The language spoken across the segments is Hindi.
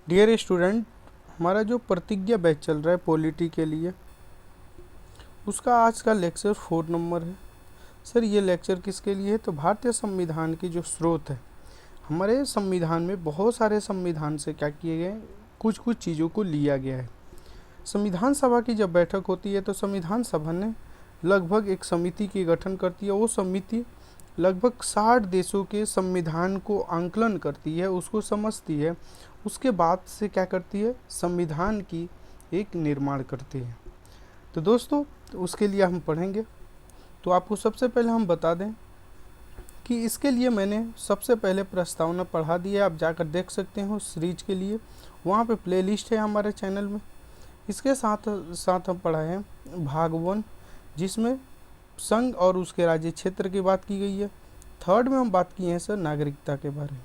डियर स्टूडेंट, हमारा जो प्रतिज्ञा बैच चल रहा है पॉलिटी के लिए, उसका आज का लेक्चर 4 नंबर है। सर ये लेक्चर किसके लिए है? तो भारतीय संविधान की जो स्रोत है, हमारे संविधान में बहुत सारे संविधान से क्या किए गए, कुछ कुछ चीज़ों को लिया गया है। संविधान सभा की जब बैठक होती है तो संविधान सभा ने लगभग एक समिति की गठन करती है। वो समिति लगभग 60 देशों के संविधान को आंकलन करती है, उसको समझती है, उसके बाद से क्या करती है, संविधान की एक निर्माण करती है। तो दोस्तों उसके लिए हम पढ़ेंगे। तो आपको सबसे पहले हम बता दें कि इसके लिए मैंने सबसे पहले प्रस्तावना पढ़ा दी है, आप जाकर देख सकते हो सीरीज के लिए, वहाँ पे प्लेलिस्ट है हमारे चैनल में। इसके साथ साथ हम पढ़ा है भाग 1, जिसमें संघ और उसके राज्य क्षेत्र की बात की गई है। थर्ड में हम बात किए हैं सर नागरिकता के बारे में,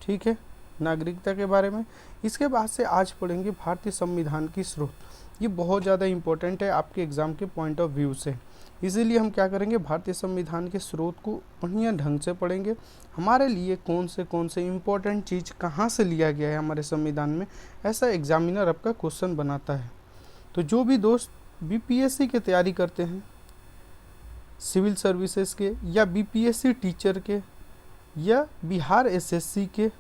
ठीक है, नागरिकता के बारे में। इसके बाद से आज पढ़ेंगे भारतीय संविधान की स्रोत। ये बहुत ज़्यादा इम्पोर्टेंट है आपके एग्ज़ाम के पॉइंट ऑफ व्यू से, इसीलिए हम क्या करेंगे, भारतीय संविधान के स्रोत को बढ़िया ढंग से पढ़ेंगे। हमारे लिए कौन से इम्पोर्टेंट चीज़ कहाँ से लिया गया है हमारे संविधान में, ऐसा एग्जामिनर आपका क्वेश्चन बनाता है। तो जो भी दोस्त बीपीएससी की तैयारी करते हैं, सिविल सर्विसेज के या बीपीएससी टीचर के या बिहार एसएससी के,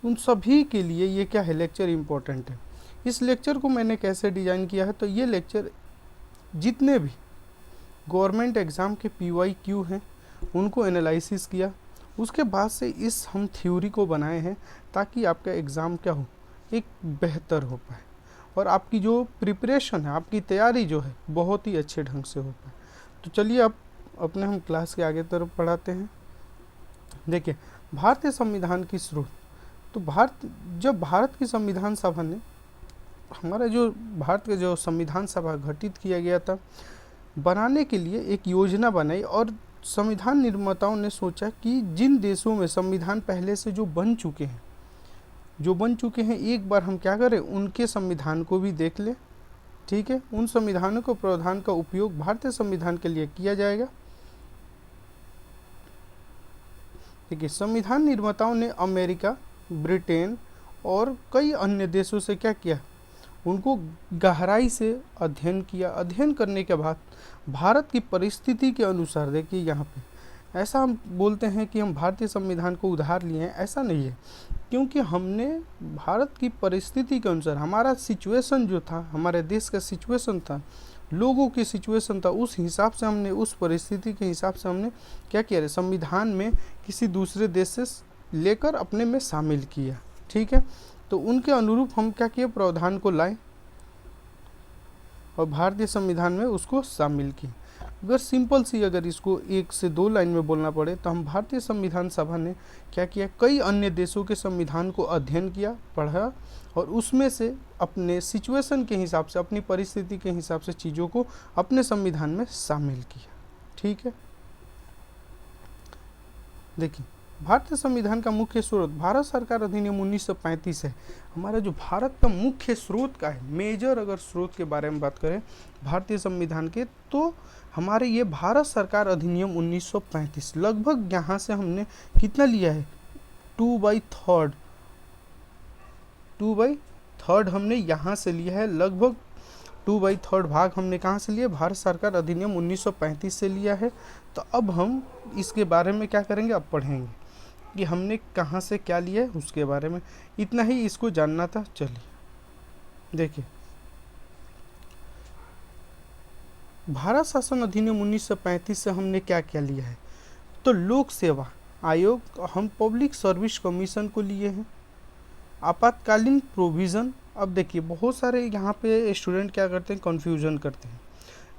उन सभी के लिए ये क्या है, लेक्चर इम्पोर्टेंट है। इस लेक्चर को मैंने कैसे डिज़ाइन किया है, तो ये लेक्चर जितने भी गवर्नमेंट एग्ज़ाम के PYQ हैं उनको एनालिसिस किया, उसके बाद से इस हम थ्योरी को बनाए हैं ताकि आपका एग्ज़ाम क्या हो, एक बेहतर हो पाए और आपकी जो प्रिपरेशन है, आपकी तैयारी जो है, बहुत ही अच्छे ढंग से हो पाए। तो चलिए अब अपने हम क्लास के आगे तरफ पढ़ाते हैं। देखिए भारतीय संविधान की स्रोत। तो जब भारत की संविधान सभा ने, हमारा जो भारत का जो संविधान सभा गठित किया गया था, बनाने के लिए एक योजना बनाई और संविधान निर्माताओं ने सोचा कि जिन देशों में संविधान पहले से जो बन चुके हैं एक बार हम क्या करें, उनके संविधान को भी देख लें, ठीक है। उन संविधानों को प्रावधान का उपयोग भारतीय संविधान के लिए किया जाएगा। देखिए संविधान निर्माताओं ने अमेरिका, ब्रिटेन और कई अन्य देशों से क्या किया, उनको गहराई से अध्ययन किया। अध्ययन करने के बाद भारत की परिस्थिति के अनुसार, देखिए यहाँ पे ऐसा हम बोलते हैं कि हम भारतीय संविधान को उधार लिए हैं, ऐसा नहीं है, क्योंकि हमने भारत की परिस्थिति के अनुसार, हमारा सिचुएशन जो था, हमारे देश का सिचुएशन था, लोगों की सिचुएशन था, उस हिसाब से हमने, उस परिस्थिति के हिसाब से हमने क्या किया, संविधान में किसी दूसरे देश से लेकर अपने में शामिल किया, ठीक है। तो उनके अनुरूप हम क्या किए, प्रावधान को लाए और भारतीय संविधान में उसको शामिल किए। अगर सिंपल सी, अगर इसको 1 से 2 लाइन में बोलना पड़े तो हम भारतीय संविधान सभा ने क्या किया, कई अन्य देशों के संविधान को अध्ययन किया, पढ़ा और उसमें से अपने सिचुएशन के हिसाब से, अपनी परिस्थिति के हिसाब से चीज़ों को अपने संविधान में शामिल किया, ठीक है। देखिए भारतीय संविधान का मुख्य स्रोत भारत सरकार अधिनियम 1935 है। हमारा जो भारत का मुख्य स्रोत का है, मेजर अगर स्रोत के बारे में बात करें भारतीय संविधान के, तो हमारे ये भारत सरकार अधिनियम 1935, लगभग यहाँ से हमने कितना लिया है, 2/3 हमने यहाँ से लिया है, लगभग 2/3 भाग हमने कहाँ से लिया, भारत सरकार अधिनियम 1935 से लिया है। तो अब हम इसके बारे में क्या करेंगे, अब पढ़ेंगे कि हमने कहाँ से क्या लिया है, उसके बारे में इतना ही इसको जानना था। चलिए देखिए, भारत शासन अधिनियम 1935 से हमने क्या क्या लिया है, तो लोक सेवा आयोग, हम पब्लिक सर्विस कमीशन को लिए हैं, आपातकालीन प्रोविज़न। अब देखिए बहुत सारे यहाँ पे स्टूडेंट क्या करते हैं, कन्फ्यूजन करते हैं।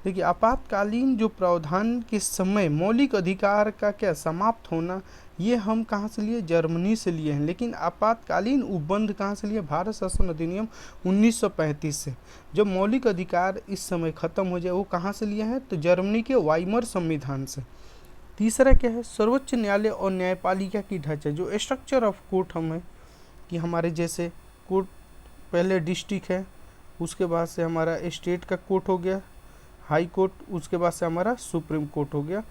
देखिए आपातकालीन जो प्रावधान के समय मौलिक अधिकार का क्या समाप्त होना, ये हम कहाँ से लिए, जर्मनी से लिए हैं। लेकिन आपातकालीन उपबंध कहाँ से लिए, भारत शासन अधिनियम 1935 से। जब मौलिक अधिकार इस समय खत्म हो जाए, वो कहाँ से लिए हैं, तो जर्मनी के वाइमर संविधान से। तीसरा क्या है, सर्वोच्च न्यायालय और न्यायपालिका की ढांचा, जो स्ट्रक्चर ऑफ कोर्ट हमें, कि हमारे जैसे कोर्ट पहले डिस्ट्रिक्ट है, उसके बाद से हमारा स्टेट का कोर्ट हो गया, हाई कोर्ट, उसके बाद से हमारा सुप्रीम कोर्ट हो गया,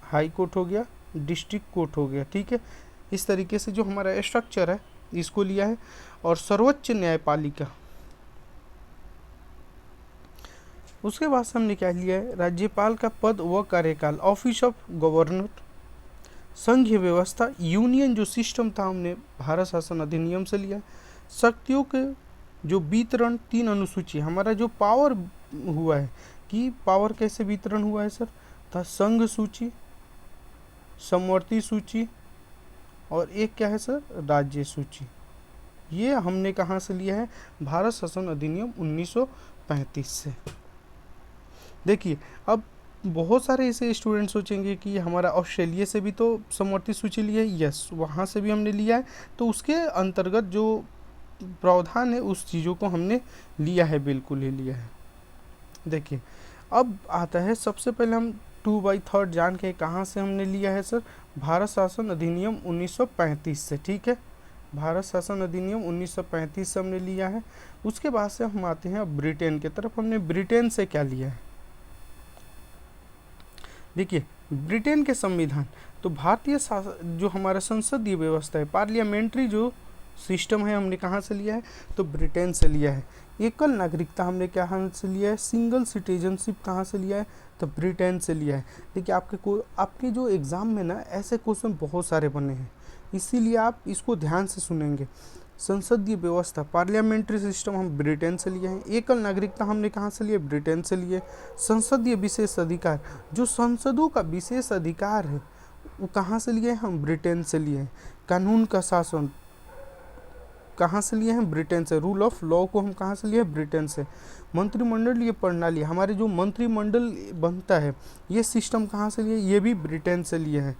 हाई कोर्ट हो गया, डिस्ट्रिक्ट कोर्ट हो गया, ठीक है। इस तरीके से जो हमारा स्ट्रक्चर है, इसको लिया है। और सर्वोच्च न्यायपालिका, उसके बाद से हमने क्या लिया है, राज्यपाल का पद व कार्यकाल, ऑफिस ऑफ गवर्नर, संघीय व्यवस्था, यूनियन जो सिस्टम था हमने भारत शासन अधिनियम से लिया, शक्तियों के जो वितरण, 3 अनुसूची, हमारा जो पावर हुआ है कि पावर कैसे वितरण हुआ है सर, था संघ सूची, समवर्ती सूची और एक क्या है सर, राज्य सूची। ये हमने कहाँ से लिया है, भारत शासन अधिनियम 1935 से। देखिए अब बहुत सारे ऐसे स्टूडेंट सोचेंगे कि हमारा ऑस्ट्रेलिया से भी तो समवर्ती सूची लिया है, यस वहाँ से भी हमने लिया है, तो उसके अंतर्गत जो प्रावधान है उस चीज़ों को हमने लिया है, बिल्कुल ही लिया है। देखिए अब आता है, सबसे पहले हम 2/3 जान के कहाँ से हमने लिया है सर, भारत शासन अधिनियम 1935 से, ठीक है, भारत शासन अधिनियम 1935 से हमने लिया है। उसके बाद से हम आते हैं अब ब्रिटेन की तरफ, हमने ब्रिटेन से क्या लिया है, देखिए ब्रिटेन के संविधान, तो भारतीय जो हमारा संसदीय व्यवस्था है, पार्लियामेंट्री जो सिस्टम है, हमने कहाँ से लिया है, तो ब्रिटेन से लिया है। एकल नागरिकता हमने कहाँ से लिया है, सिंगल सिटीजनशिप कहाँ से लिया है, तो ब्रिटेन से लिया है। देखिए आपके जो एग्ज़ाम में ना ऐसे क्वेश्चन बहुत सारे बने हैं, इसीलिए आप इसको ध्यान से सुनेंगे। संसदीय व्यवस्था, पार्लियामेंट्री सिस्टम हम ब्रिटेन से लिए हैं। एकल नागरिकता हमने कहाँ से लिए, ब्रिटेन से लिए। संसदीय विशेष अधिकार, जो संसदों का विशेष अधिकार है वो कहाँ से लिए, हम ब्रिटेन से लिए हैं। कानून का शासन कहाँ से लिए हैं, ब्रिटेन से। रूल ऑफ लॉ को हम कहाँ से लिए, ब्रिटेन से। मंत्रिमंडलीय प्रणाली, हमारे जो मंत्रिमंडल बनता है ये सिस्टम कहाँ से लिए, ये भी ब्रिटेन से लिए हैं।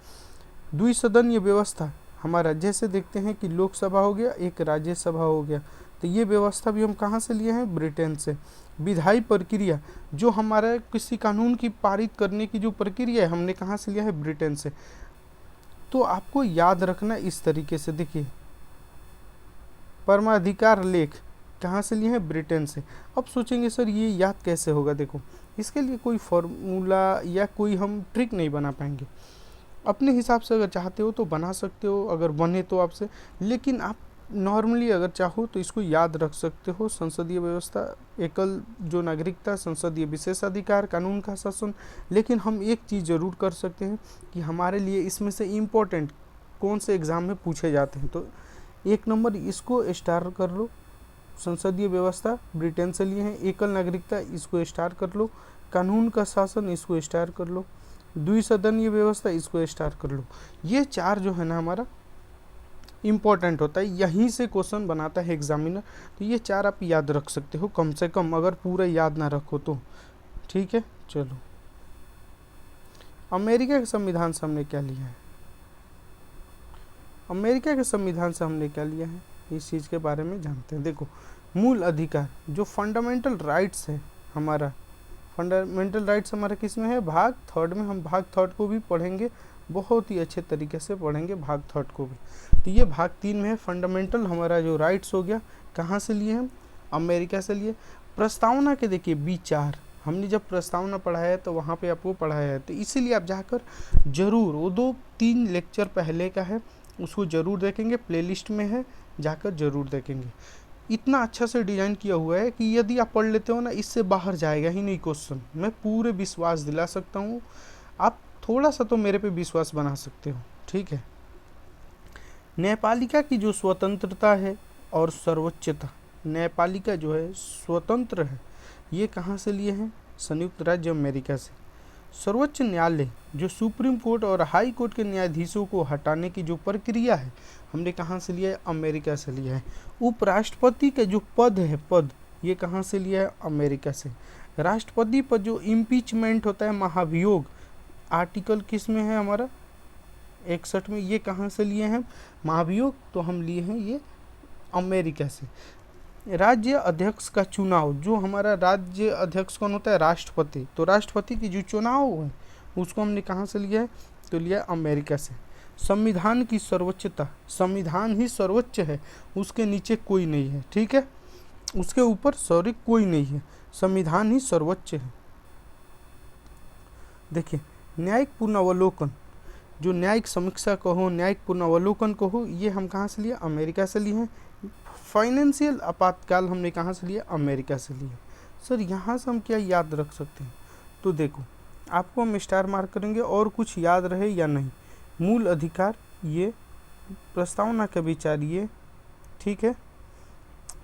द्विसदनीय व्यवस्था, हमारा जैसे देखते हैं कि लोकसभा हो गया, एक राज्यसभा हो गया, तो ये व्यवस्था भी हम कहाँ से लिए हैं, ब्रिटेन से। विधायी प्रक्रिया, जो हमारा किसी कानून की पारित करने की जो प्रक्रिया है, हमने कहाँ से लिया है, ब्रिटेन से। तो आपको याद रखना इस तरीके से, देखिए परमाधिकार लेख कहाँ से लिए हैं, ब्रिटेन से। अब सोचेंगे सर ये याद कैसे होगा, देखो इसके लिए कोई फॉर्मूला या कोई हम ट्रिक नहीं बना पाएंगे, अपने हिसाब से अगर चाहते हो तो बना सकते हो, अगर बने तो आपसे, लेकिन आप नॉर्मली अगर चाहो तो इसको याद रख सकते हो। संसदीय व्यवस्था, एकल जो नागरिकता, संसदीय विशेष अधिकार, कानून का शासन। लेकिन हम एक चीज़ ज़रूर कर सकते हैं कि हमारे लिए इसमें से इम्पोर्टेंट कौन से एग्ज़ाम में पूछे जाते हैं, तो 1 नंबर इसको स्टार कर लो, संसदीय व्यवस्था ब्रिटेन से लिए हैं। एकल नागरिकता इसको स्टार कर लो, कानून का शासन इसको स्टार कर लो, द्विसदनीय व्यवस्था इसको स्टार कर लो। ये 4 जो है ना हमारा इम्पोर्टेंट होता है, यहीं से क्वेश्चन बनाता है एग्जामिनर, तो ये 4 आप याद रख सकते हो कम से कम, अगर पूरा याद ना रखो तो, ठीक है। चलो अमेरिका के संविधान से हमने क्या लिया है, अमेरिका के संविधान से हमने क्या लिया है, इस चीज़ के बारे में जानते हैं। देखो मूल अधिकार, जो फंडामेंटल राइट्स है हमारा, फंडामेंटल राइट्स हमारा किस में है, भाग 3 में। हम भाग 3 को भी पढ़ेंगे, बहुत ही अच्छे तरीके से पढ़ेंगे भाग 3 को भी। तो ये भाग 3 में है, फंडामेंटल हमारा जो राइट्स हो गया, कहाँ से लिए हम, अमेरिका से लिए। प्रस्तावना के देखिए विचार, हमने जब प्रस्तावना पढ़ाया है तो वहाँ पे आपको पढ़ाया है, तो इसीलिए आप जाकर ज़रूर, वो 2-3 लेक्चर पहले का है, उसको ज़रूर देखेंगे, प्लेलिस्ट में है, जाकर ज़रूर देखेंगे। इतना अच्छा से डिज़ाइन किया हुआ है कि यदि आप पढ़ लेते हो ना, इससे बाहर जाएगा ही नहीं क्वेश्चन, मैं पूरे विश्वास दिला सकता हूँ। आप थोड़ा सा तो मेरे पे विश्वास बना सकते हो, ठीक है। न्यायपालिका की जो स्वतंत्रता है और सर्वोच्चता, न्यायपालिका जो है स्वतंत्र है, ये कहाँ से लिए हैं, संयुक्त राज्य अमेरिका से। सर्वोच्च न्यायालय, जो सुप्रीम कोर्ट और हाई कोर्ट के न्यायाधीशों को हटाने की जो प्रक्रिया है, हमने कहाँ से लिया है, अमेरिका से लिया है। उपराष्ट्रपति का जो पद है, पद ये कहाँ से लिया है, अमेरिका से। राष्ट्रपति पर जो इम्पीचमेंट होता है, महाभियोग, आर्टिकल किस में है हमारा, 61 में, ये कहाँ से लिए हैं, महाभियोग, तो हम लिए हैं ये अमेरिका से। राज्य अध्यक्ष का चुनाव, जो हमारा राज्य अध्यक्ष कौन होता है, राष्ट्रपति, तो राष्ट्रपति की जो चुनाव है उसको हमने कहाँ से लिया है, तो लिया अमेरिका से। संविधान की सर्वोच्चता, संविधान ही सर्वोच्च है, उसके नीचे कोई नहीं है, ठीक है, उसके ऊपर सॉरी कोई नहीं है, संविधान ही सर्वोच्च है। देखिए न्यायिक पुनर्वलोकन, जो न्यायिक समीक्षा कहो, न्यायिक पुनरावलोकन कहो, ये हम कहाँ से लिए? अमेरिका से लिए हैं। फाइनेंशियल आपातकाल हमने कहाँ से लिया? अमेरिका से लिए। सर यहाँ से हम क्या याद रख सकते हैं? तो देखो, आपको हम स्टार मार्क करेंगे और कुछ याद रहे या नहीं। मूल अधिकार ये, प्रस्तावना का विचार ये, ठीक है।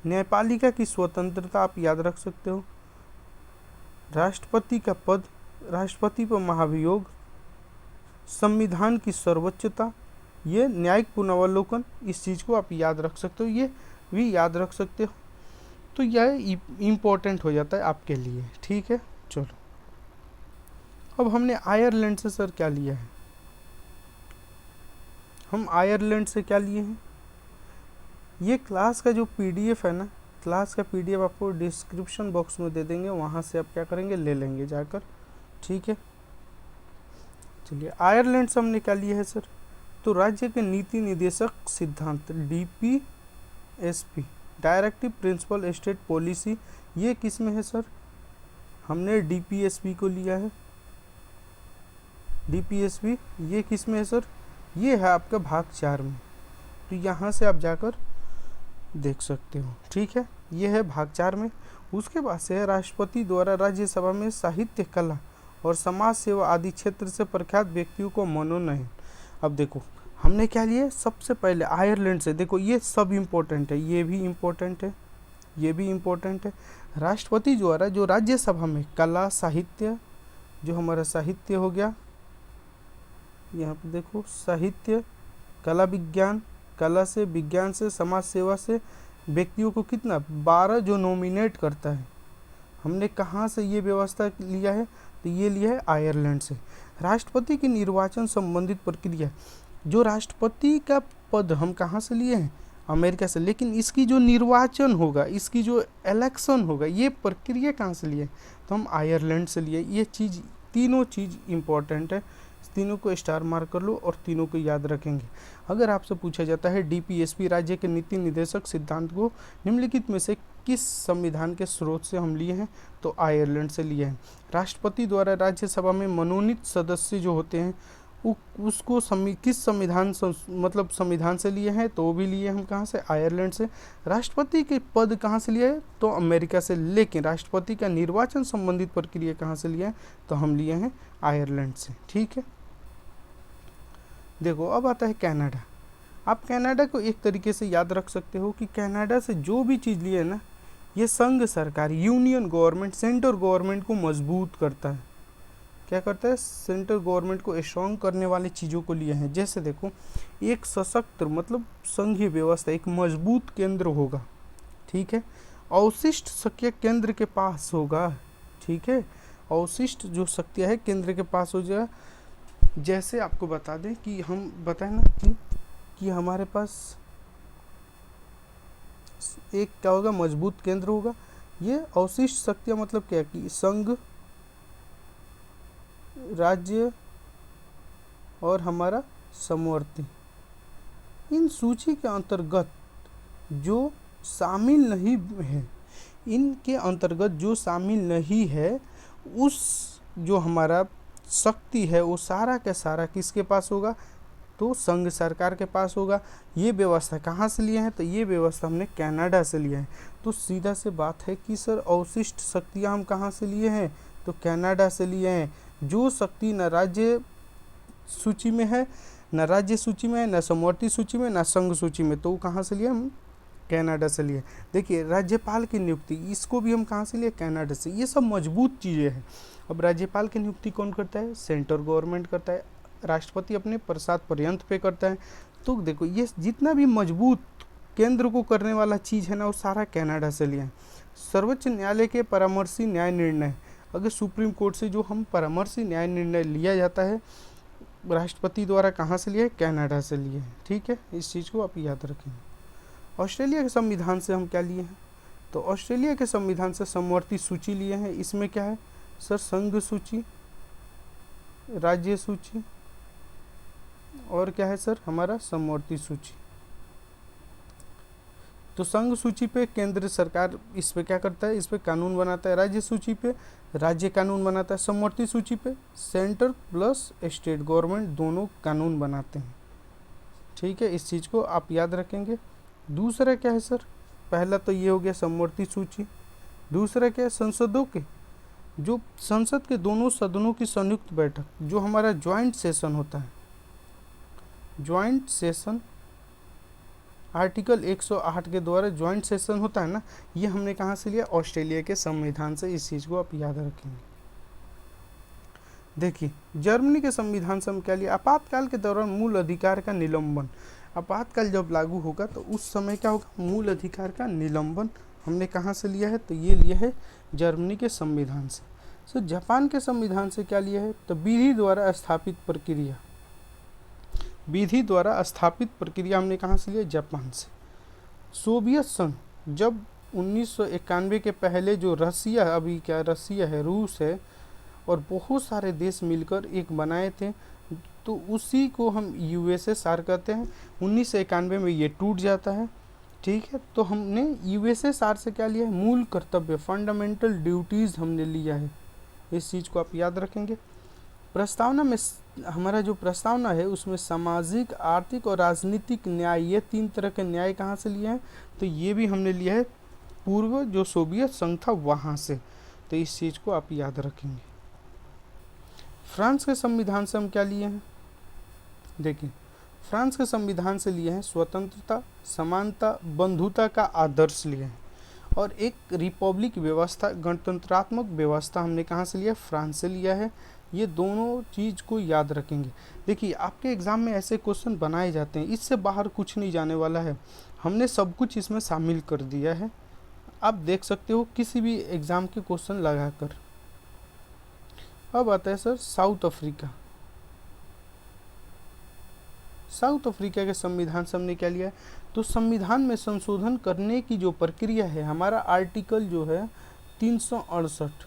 न्यायपालिका की स्वतंत्रता आप याद रख सकते हो। राष्ट्रपति का पद, राष्ट्रपति पर महाभियोग, संविधान की सर्वोच्चता, ये न्यायिक पुनरावलोकन, इस चीज़ को आप याद रख सकते हो, ये भी याद रख सकते हो। तो यह इम्पोर्टेंट हो जाता है आपके लिए, ठीक है। चलो, अब हमने आयरलैंड से सर क्या लिया है? हम आयरलैंड से क्या लिए हैं? ये क्लास का जो पीडीएफ है ना, क्लास का पीडीएफ आपको डिस्क्रिप्शन बॉक्स में दे देंगे, वहाँ से आप क्या करेंगे? ले लेंगे जाकर, ठीक है। चलिए, आयरलैंड से हमने क्या लिया है सर? तो राज्य के नीति निदेशक सिद्धांत, DPSP, directive principle state policy, ये किस में है सर? हमने DPSP को लिया है। DPSP ये किस में है सर? ये है आपका भाग 4 में। तो यहाँ से आप जाकर देख सकते हो, ठीक है। ये है भाग 4 में। उसके बाद से है राष्ट्रपति द्वारा राज्यसभा में साहित्य, कला और समाज सेवा आदि क्षेत्र से प्रख्यात व्यक्तियों को मनोनयन। अब देखो, हमने क्या लिया? सबसे पहले आयरलैंड से, देखो ये सब इम्पोर्टेंट है, ये भी इम्पोर्टेंट है, ये भी इम्पोर्टेंट है। राष्ट्रपति द्वारा जो राज्यसभा में कला, साहित्य, जो हमारा साहित्य हो गया, यहाँ पे देखो, साहित्य, कला, विज्ञान, कला से, विज्ञान से, समाज सेवा से व्यक्तियों को कितना? 12 जो नॉमिनेट करता है। हमने कहाँ से ये व्यवस्था लिया है? तो ये लिया है आयरलैंड से। राष्ट्रपति के निर्वाचन संबंधित प्रक्रिया, जो राष्ट्रपति का पद हम कहाँ से लिए हैं? अमेरिका से। लेकिन इसकी जो निर्वाचन होगा, इसकी जो इलेक्शन होगा, ये प्रक्रिया कहाँ से लिए? तो हम आयरलैंड से लिए। ये चीज़, तीनों चीज़ इम्पोर्टेंट है, तीनों को स्टार मार्क कर लो और तीनों को याद रखेंगे। अगर आपसे पूछा जाता है DPSP राज्य के नीति निर्देशक सिद्धांत को निम्नलिखित में से किस संविधान के स्रोत से हम लिए हैं? तो आयरलैंड से लिए हैं। राष्ट्रपति द्वारा राज्यसभा में मनोनीत सदस्य जो होते हैं, उसको किस संविधान मतलब संविधान से लिए हैं? तो वो भी लिए हम कहाँ से? आयरलैंड से। राष्ट्रपति के पद कहाँ से लिए हैं? तो अमेरिका से। लेकिन राष्ट्रपति का निर्वाचन संबंधित प्रक्रिया कहाँ से लिए हैं? तो हम लिए हैं आयरलैंड से, ठीक है। देखो, अब आता है कनाडा। आप कनाडा को एक तरीके से याद रख सकते हो कि कनाडा से जो भी चीज़ लिए ना, ये संघ सरकार, यूनियन गवर्नमेंट, सेंट्रल गवर्नमेंट को मजबूत करता है। क्या करता है? सेंट्रल गवर्नमेंट को स्ट्रॉन्ग करने वाली चीज़ों को लिए हैं। जैसे देखो, एक सशक्त मतलब संघीय व्यवस्था, एक मजबूत केंद्र होगा, ठीक है। अवशिष्ट शक्ति केंद्र के पास होगा, ठीक है। अवशिष्ट जो शक्तियाँ है केंद्र के पास हो जाए। जैसे आपको बता दें कि हम बताएं ना कि हमारे पास एक क्या होगा? मजबूत केंद्र होगा। ये अवशिष्ट शक्तियाँ मतलब क्या? कि संघ, राज्य और हमारा समवर्ती, इन सूची के अंतर्गत जो शामिल नहीं है, इनके अंतर्गत जो शामिल नहीं है, उस जो हमारा शक्ति है वो सारा का सारा किसके पास होगा? तो संघ सरकार के पास होगा। ये व्यवस्था कहाँ से लिए हैं? तो ये व्यवस्था हमने कनाडा से लिया है। तो सीधा से बात है कि सर अवशिष्ट शक्तियाँ हम कहाँ से लिए हैं? तो कनाडा से लिए हैं। जो शक्ति न राज्य सूची में है, न राज्य सूची में है, न समवर्ती सूची में, न संघ सूची में, तो वो कहाँ से लिए? हम कनाडा से लिए। देखिए, राज्यपाल की नियुक्ति, इसको भी हम कहाँ से लिए? कनाडा से। ये सब मजबूत चीज़ें हैं। अब राज्यपाल की नियुक्ति कौन करता है? सेंट्रल गवर्नमेंट करता है। राष्ट्रपति अपने प्रसाद पर्यंत पे करता है। तो देखो, ये जितना भी मजबूत केंद्र को करने वाला चीज़ है ना, वो सारा कनाडा से लिया है। सर्वोच्च न्यायालय के परामर्शी न्याय निर्णय, अगर सुप्रीम कोर्ट से जो हम परामर्शी न्याय निर्णय लिया जाता है राष्ट्रपति द्वारा, कहाँ से लिए? कनाडा से लिए हैं, ठीक है। इस चीज़ को आप याद रखेंगे। ऑस्ट्रेलिया के संविधान से हम क्या लिए हैं? तो ऑस्ट्रेलिया के संविधान से समवर्ती सूची लिए हैं। इसमें क्या है सर? संघ सूची, राज्य सूची और क्या है सर? हमारा समवर्ती सूची। तो संघ सूची पे केंद्र सरकार इस पे क्या करता है, इस पे कानून बनाता है। राज्य सूची पे राज्य कानून बनाता है। समवर्ती सूची पे सेंटर प्लस स्टेट गवर्नमेंट दोनों कानून बनाते हैं। ठीक है, इस चीज़ को आप याद रखेंगे। दूसरा क्या है सर, पहला तो ये हो गया समवर्ती सूची। दूसरा क्या है, संसदों के जो संसद के दोनों सदनों की संयुक्त बैठक, जो हमारा ज्वाइंट सेशन होता है, ज्वाइंट सेशन आर्टिकल 108 के द्वारा ज्वाइंट सेशन होता है ना, ये हमने कहाँ से लिया, ऑस्ट्रेलिया के संविधान से। इस चीज़ को आप याद रखेंगे। देखिए जर्मनी के संविधान से हम क्या लिया, आपातकाल के दौरान मूल अधिकार का निलंबन। आपातकाल जब लागू होगा तो उस समय क्या होगा, मूल अधिकार का निलंबन हमने कहाँ से लिया है, तो ये लिया है जर्मनी के संविधान से। सो जापान के संविधान से क्या लिया है, तो विधि द्वारा स्थापित प्रक्रिया। विधि द्वारा स्थापित प्रक्रिया हमने कहाँ से लिया, जापान से। सोवियत संघ जब 1991 के पहले जो रसिया, अभी क्या रसिया है, रूस है और बहुत सारे देश मिलकर एक बनाए थे, तो उसी को हम यूएसएसआर कहते हैं। 1991 में ये टूट जाता है। ठीक है, तो हमने यूएसएसआर से क्या लिया है, मूल कर्तव्य, फंडामेंटल ड्यूटीज़ हमने लिया है। इस चीज़ को आप याद रखेंगे। प्रस्तावना में हमारा जो प्रस्तावना है उसमें सामाजिक, आर्थिक और राजनीतिक न्याय, ये 3 तरह के न्याय कहाँ से लिए हैं, तो ये भी हमने लिया है पूर्व जो सोवियत संघ था वहाँ से। तो इस चीज़ को आप याद रखेंगे। फ्रांस के संविधान से हम क्या लिए हैं, देखिए फ्रांस के संविधान से लिए हैं स्वतंत्रता, समानता, बंधुता का आदर्श लिए हैं। और एक रिपब्लिक व्यवस्था, गणतंत्रात्मक व्यवस्था हमने कहाँ से लिया, फ्रांस से लिया है। ये दोनों चीज़ को याद रखेंगे। देखिए आपके एग्ज़ाम में ऐसे क्वेश्चन बनाए जाते हैं, इससे बाहर कुछ नहीं जाने वाला है। हमने सब कुछ इसमें शामिल कर दिया है, आप देख सकते हो किसी भी एग्ज़ाम के क्वेश्चन लगाकर। अब आता है sir south Africa. South Africa के संविधान से हमने क्या लिया है, तो संविधान में संशोधन करने की जो प्रक्रिया है, हमारा आर्टिकल जो है 368,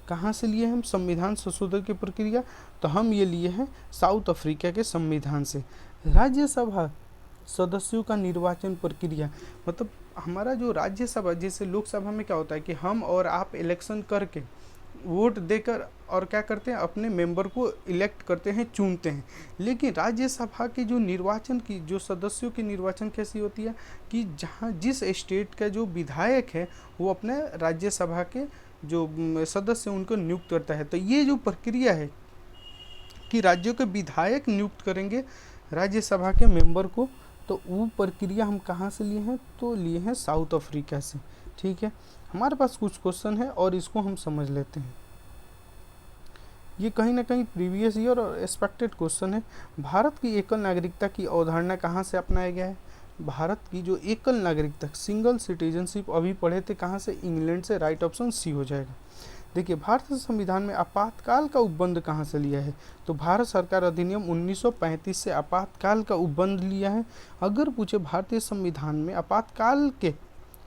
कहाँ से लिए हम संविधान संशोधन की प्रक्रिया, तो हम ये लिए हैं साउथ अफ्रीका के संविधान से। राज्यसभा सदस्यों का निर्वाचन प्रक्रिया, मतलब हमारा जो राज्यसभा, जैसे लोकसभा में क्या होता है कि हम और आप इलेक्शन करके वोट देकर और क्या करते हैं, अपने मेंबर को इलेक्ट करते हैं, चुनते हैं। लेकिन राज्यसभा के जो निर्वाचन की, जो सदस्यों की निर्वाचन कैसी होती है कि जहाँ जिस स्टेट का जो विधायक है वो अपने राज्यसभा के जो सदस्य उनको नियुक्त करता है। तो ये जो प्रक्रिया है कि राज्यों के विधायक नियुक्त करेंगे राज्यसभा के मेंबर को, तो वो प्रक्रिया हम कहाँ से लिए हैं, तो लिए हैं साउथ अफ्रीका से। ठीक है, हमारे पास कुछ क्वेश्चन है और इसको हम समझ लेते हैं। ये कहीं ना कहीं प्रीवियस ईयर और एक्सपेक्टेड क्वेश्चन है। भारत की एकल नागरिकता की अवधारणा कहाँ से अपनाया गया है, भारत की जो एकल नागरिकता, सिंगल सिटीजनशिप अभी पढ़े थे, कहाँ से, इंग्लैंड से। राइट ऑप्शन सी हो जाएगा। देखिए भारत संविधान में आपातकाल का उपबंध कहाँ से लिया है, तो भारत सरकार अधिनियम 1935 से आपातकाल का उपबंध लिया है। अगर पूछे भारतीय संविधान में आपातकाल के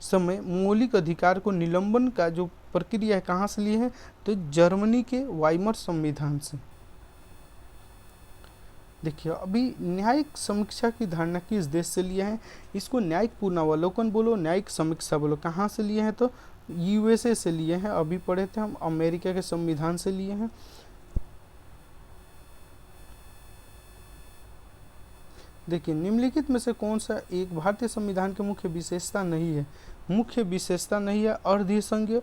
समय मौलिक अधिकार को निलंबन का जो प्रक्रिया है कहाँ से ली है, तो जर्मनी के वाइमर संविधान से। देखिए अभी न्यायिक समीक्षा की धारणा किस देश से लिया है, इसको न्यायिक पुनरावलोकन बोलो, न्यायिक समीक्षा बोलो, कहाँ से लिए हैं, तो यूएसए से लिए हैं। अभी पढ़े थे हम, अमेरिका के संविधान से लिए हैं। देखिए निम्नलिखित में से कौन सा एक भारतीय संविधान की मुख्य विशेषता नहीं है, मुख्य विशेषता नहीं है, अर्धसंघीय,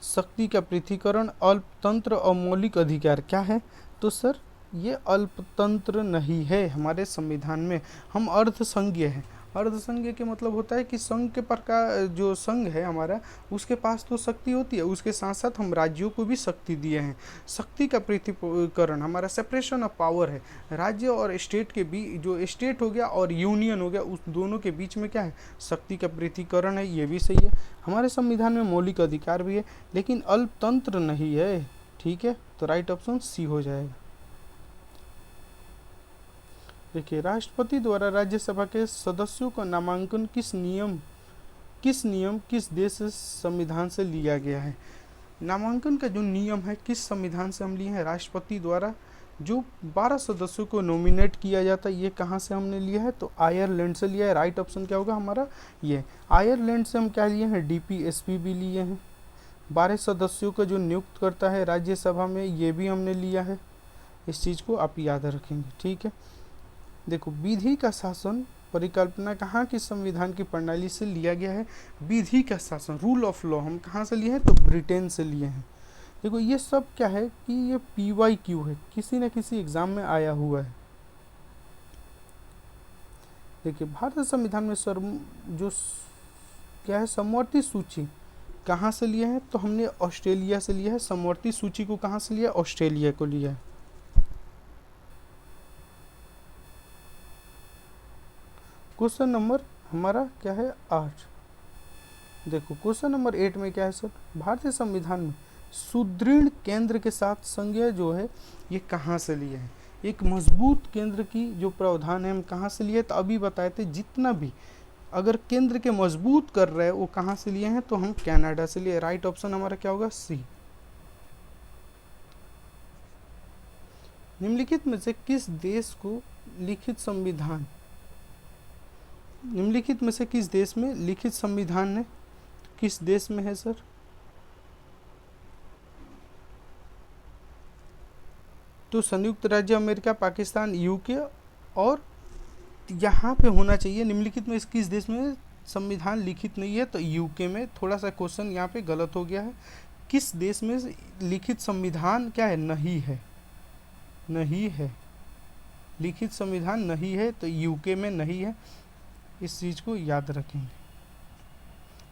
शक्ति का पृथक्करण, अल्पतंत्र और मौलिक अधिकार। क्या है, तो सर ये अल्पतंत्र नहीं है हमारे संविधान में, हम अर्धसंघीय हैं। अर्धसंघीय के मतलब होता है कि संघ के प्रकार, जो संघ है हमारा, उसके पास तो शक्ति होती है, उसके साथ साथ हम राज्यों को भी शक्ति दिए हैं। शक्ति का पृथक्करण, हमारा सेपरेशन ऑफ पावर है। राज्य और स्टेट के बीच, जो स्टेट हो गया और यूनियन हो गया, उस दोनों के बीच में क्या है, शक्ति का पृथक्करण है, ये भी सही है। हमारे संविधान में मौलिक अधिकार भी है, लेकिन अल्पतंत्र नहीं है। ठीक है, तो राइट ऑप्शन सी हो जाएगा। देखिए राष्ट्रपति द्वारा राज्यसभा के सदस्यों का नामांकन किस नियम किस देश से संविधान से लिया गया है। नामांकन का जो नियम है किस संविधान से हम लिए हैं, राष्ट्रपति द्वारा जो 12 सदस्यों को नॉमिनेट किया जाता है, ये कहाँ से हमने लिया है? तो आयरलैंड से लिया है। राइट ऑप्शन क्या होगा हमारा? ये आयरलैंड से हम क्या लिए हैं? DPSP भी लिए हैं। 12 सदस्यों को जो नियुक्त करता है राज्यसभा में, ये भी हमने लिया है। इस चीज़ को आप याद रखेंगे, ठीक है। देखो, विधि का शासन परिकल्पना कहाँ की संविधान की प्रणाली से लिया गया है? विधि का शासन, रूल ऑफ लॉ, हम कहाँ से लिए हैं? तो ब्रिटेन से लिए हैं। देखो, ये सब क्या है कि ये PYQ है, किसी न किसी एग्जाम में आया हुआ है। देखिए, भारतीय संविधान में क्या है, समवर्ती सूची कहाँ से लिया है? तो हमने ऑस्ट्रेलिया से लिया है। समवर्ती सूची को कहाँ से लिया? ऑस्ट्रेलिया को लिया है। क्वेश्चन नंबर हमारा क्या है? 8। देखो, क्वेश्चन नंबर 8 में क्या है सर? भारतीय संविधान में सुदृढ़ केंद्र के साथ संज्ञा जो है, ये कहाँ से लिया है? एक मजबूत केंद्र की जो प्रावधान है, हम कहाँ से लिए? तो अभी बताए थे, जितना भी अगर केंद्र के मजबूत कर रहे हैं वो कहाँ से लिए हैं? तो हम कनाडा से लिए। राइट ऑप्शन हमारा क्या होगा? C। निम्नलिखित में से किस देश को लिखित संविधान, निम्नलिखित में से किस देश में लिखित संविधान है? किस देश में है सर? तो संयुक्त राज्य अमेरिका, पाकिस्तान, UK, और यहाँ पे होना चाहिए निम्नलिखित में किस देश में संविधान लिखित नहीं है? तो UK में। थोड़ा सा क्वेश्चन यहाँ पे गलत हो गया है। किस देश में लिखित संविधान क्या है? नहीं है, नहीं है, लिखित संविधान नहीं है, तो UK में नहीं है। इस चीज़ को याद रखेंगे।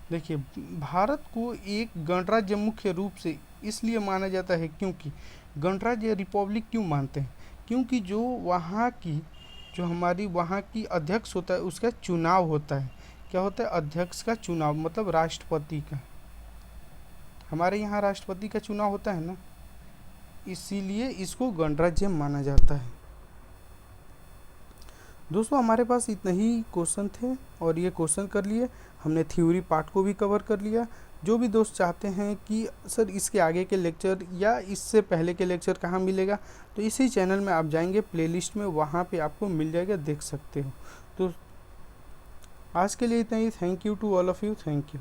देखिए, भारत को एक गणराज्य मुख्य रूप से इसलिए माना जाता है क्योंकि गणराज्य रिपब्लिक क्यों मानते हैं? क्योंकि जो हमारी वहाँ की अध्यक्ष होता है, उसका चुनाव होता है। क्या होता है? अध्यक्ष का चुनाव, मतलब राष्ट्रपति का। हमारे यहाँ राष्ट्रपति का चुनाव होता है ना, इसीलिए इसको गणराज्य माना जाता है। दोस्तों, हमारे पास इतने ही क्वेश्चन थे और ये क्वेश्चन कर लिए हमने। थ्योरी पार्ट को भी कवर कर लिया। जो भी दोस्त चाहते हैं कि सर इसके आगे के लेक्चर या इससे पहले के लेक्चर कहाँ मिलेगा, तो इसी चैनल में आप जाएंगे, प्लेलिस्ट में, वहाँ पे आपको मिल जाएगा, देख सकते हो। तो आज के लिए इतना ही। Thank you to all of you. Thank you.